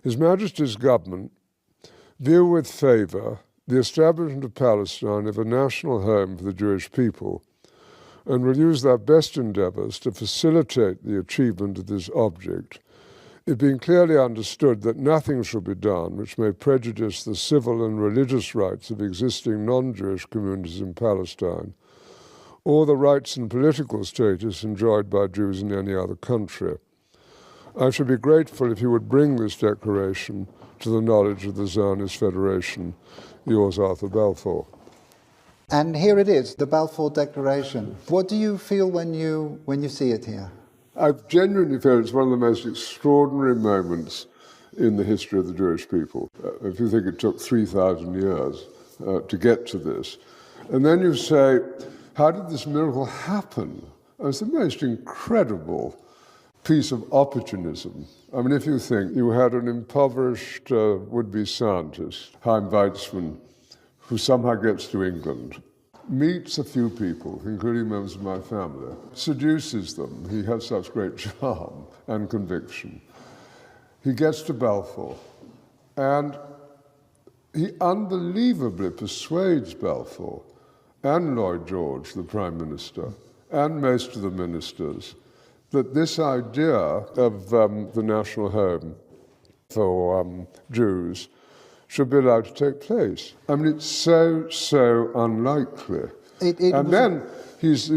His Majesty's government view with favour the establishment of Palestine as a national home for the Jewish people, and will use their best endeavours to facilitate the achievement of this object, it being clearly understood that nothing shall be done which may prejudice the civil and religious rights of existing non-Jewish communities in Palestine, or the rights and political status enjoyed by Jews in any other country. I should be grateful if you would bring this declaration to the knowledge of the Zionist Federation. Yours, Arthur Balfour. And here it is, the Balfour Declaration. What do you feel when you see it here? I genuinely feel it's one of the most extraordinary moments in the history of the Jewish people. If you think it took 3,000 years to get to this, and then you say, how did this miracle happen? It's the most incredible piece of opportunism. I mean, if you think you had an impoverished would-be scientist, Chaim Weizmann, who somehow gets to England, meets a few people, including members of my family, seduces them. He has such great charm and conviction. He gets to Balfour, and he unbelievably persuades Balfour and Lloyd George, the Prime Minister, and most of the ministers, that this idea of the national home for Jews should be allowed to take place. I mean, it's so unlikely. And then he's,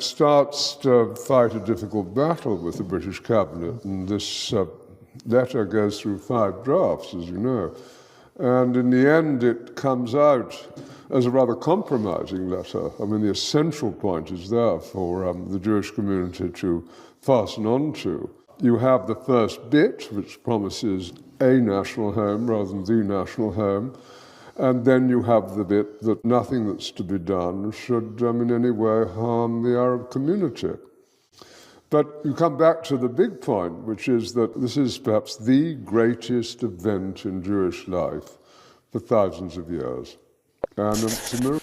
starts to fight a difficult battle with the British cabinet, and this letter goes through 5 drafts, as you know. And in the end, it comes out as a rather compromising letter. I mean, the essential point is there for the Jewish community to fasten on to. You have the first bit, which promises a national home rather than the national home, and then you have the bit that nothing that's to be done should in any way harm the Arab community. But you come back to the big point, which is that this is perhaps the greatest event in Jewish life for thousands of years. And it's a miracle.